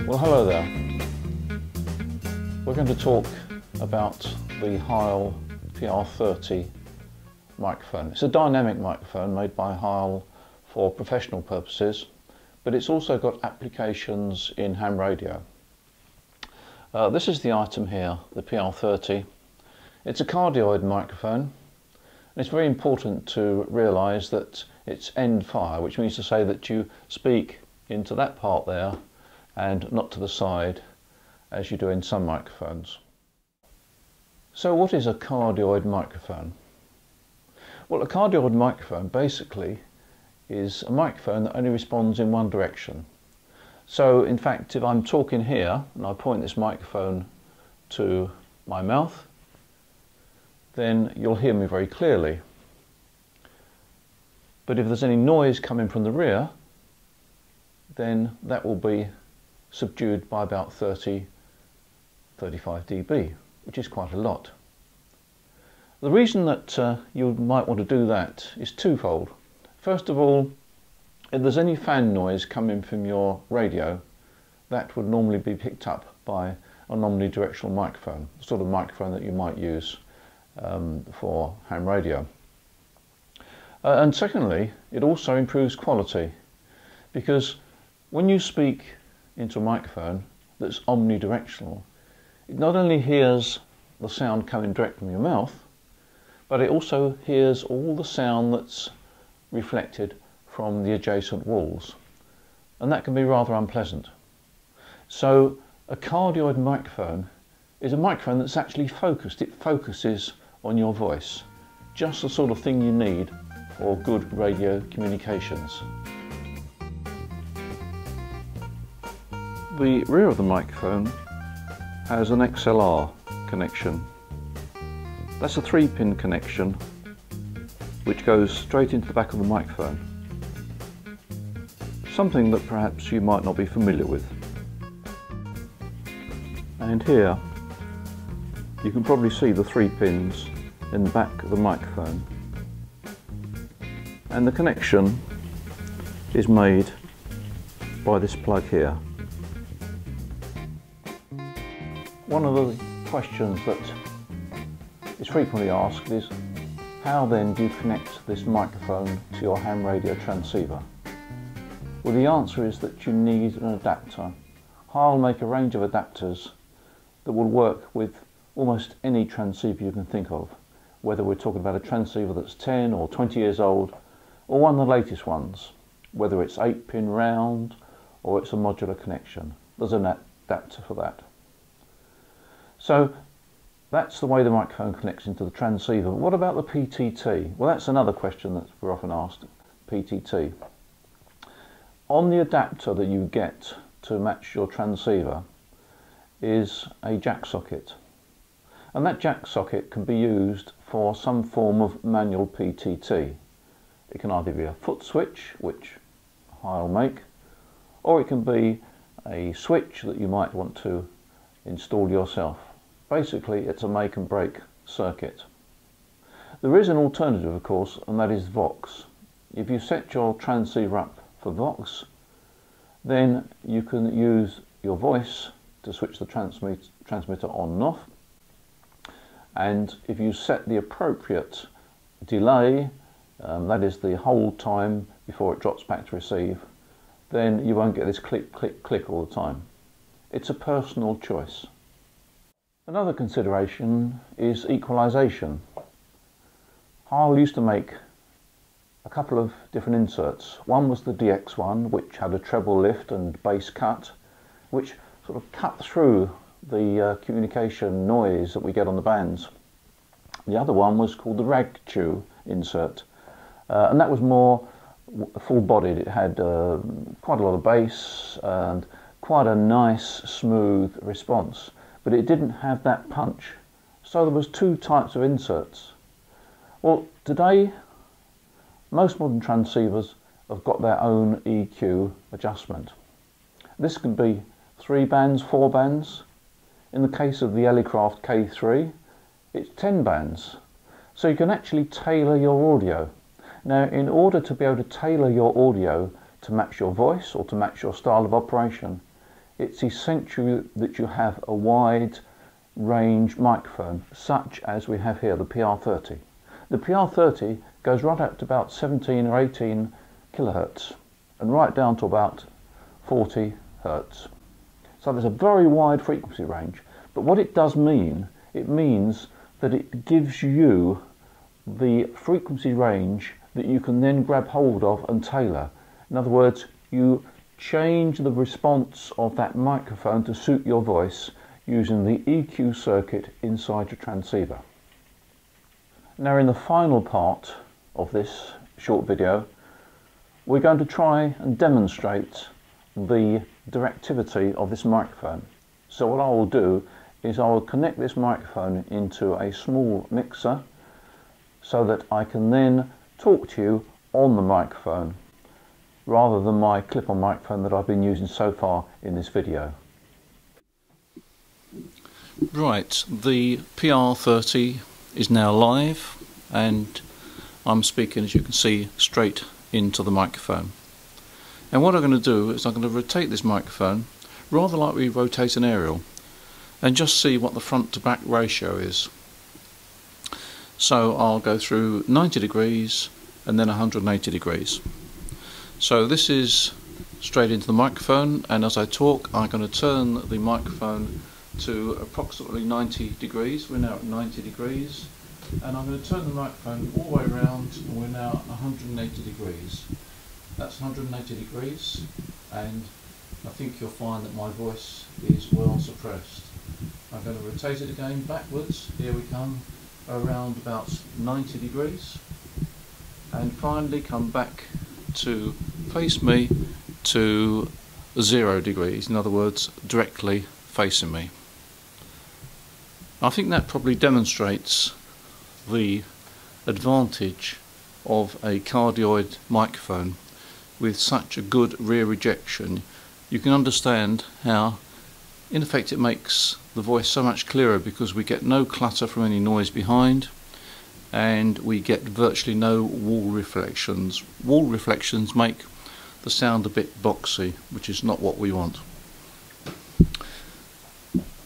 Well, hello there. We're going to talk about the Heil PR-30 microphone. It's a dynamic microphone made by Heil for professional purposes, but it's also got applications in ham radio. This is the item here, the PR-30. It's a cardioid microphone, and it's very important to realise that it's end fire, which means to say that you speak into that part there and not to the side as you do in some microphones. So what is a cardioid microphone? Well, a cardioid microphone basically is a microphone that only responds in one direction. So in fact, if I'm talking here and I point this microphone to my mouth, then you'll hear me very clearly. But if there's any noise coming from the rear, then that will be subdued by about 30-35 dB, which is quite a lot. The reason that you might want to do that is twofold. First of all, if there's any fan noise coming from your radio, that would normally be picked up by a omnidirectional microphone, the sort of microphone that you might use for ham radio. And secondly, it also improves quality, because when you speak into a microphone that's omnidirectional, it not only hears the sound coming direct from your mouth, but it also hears all the sound that's reflected from the adjacent walls, and that can be rather unpleasant. So a cardioid microphone is a microphone that's actually focused. It focuses on your voice, just the sort of thing you need for good radio communications. The rear of the microphone has an XLR connection. That's a 3-pin connection which goes straight into the back of the microphone. Something that perhaps you might not be familiar with. And here you can probably see the 3 pins in the back of the microphone. And the connection is made by this plug here. One of the questions that is frequently asked is, how then do you connect this microphone to your ham radio transceiver? Well, the answer is that you need an adapter. Heil make a range of adapters that will work with almost any transceiver you can think of, whether we're talking about a transceiver that's 10 or 20 years old, or one of the latest ones, whether it's 8-pin round or it's a modular connection. There's an adapter for that. So that's the way the microphone connects into the transceiver. What about the PTT? Well, that's another question that we're often asked, PTT. On the adapter that you get to match your transceiver is a jack socket. And that jack socket can be used for some form of manual PTT. It can either be a foot switch, which Heil make, or it can be a switch that you might want to install yourself. Basically, it's a make and break circuit. There is an alternative, of course, and that is Vox. If you set your transceiver up for Vox, then you can use your voice to switch the transmitter on and off. And if you set the appropriate delay, that is the hold time before it drops back to receive, then you won't get this click, click, click all the time. It's a personal choice. Another consideration is equalization. Heil used to make a couple of different inserts. One was the DX one, which had a treble lift and bass cut, which sort of cut through the communication noise that we get on the bands. The other one was called the rag-chew insert, and that was more full-bodied. It had quite a lot of bass and quite a nice, smooth response. But it didn't have that punch. So there was 2 types of inserts. Well, today most modern transceivers have got their own EQ adjustment. This can be 3 bands, 4 bands. In the case of the Elecraft K3, it's 10 bands. So you can actually tailor your audio. Now, in order to be able to tailor your audio to match your voice or to match your style of operation, it's essential that you have a wide range microphone, such as we have here, the PR-30. The PR-30 goes right up to about 17 or 18 kilohertz and right down to about 40 hertz. So there's a very wide frequency range. But what it does mean, it means that it gives you the frequency range that you can then grab hold of and tailor. In other words, you change the response of that microphone to suit your voice using the EQ circuit inside your transceiver. Now, in the final part of this short video, we're going to try and demonstrate the directivity of this microphone. So what I will do is I will connect this microphone into a small mixer so that I can then talk to you on the microphone rather than my clip-on microphone that I've been using so far in this video. Right, the PR-30 is now live and I'm speaking, as you can see, straight into the microphone. And what I'm going to do is I'm going to rotate this microphone rather like we rotate an aerial and just see what the front to back ratio is. So I'll go through 90 degrees and then 180 degrees. So this is straight into the microphone, and as I talk I'm going to turn the microphone to approximately 90 degrees. We're now at 90 degrees, and I'm going to turn the microphone all the way around, and we're now at 180 degrees. That's 180 degrees, and I think you'll find that my voice is well suppressed. I'm going to rotate it again backwards. Here we come, around about 90 degrees, and finally come back to face me to 0 degrees, in other words directly facing me. I think that probably demonstrates the advantage of a cardioid microphone with such a good rear rejection. You can understand how in effect it makes the voice so much clearer because we get no clutter from any noise behind, and we get virtually no wall reflections. Wall reflections make the sound a bit boxy, which is not what we want.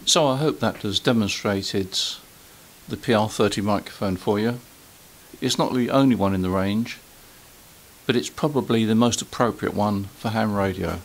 So I hope that has demonstrated the PR-30 microphone for you. It's not the only one in the range, but it's probably the most appropriate one for ham radio.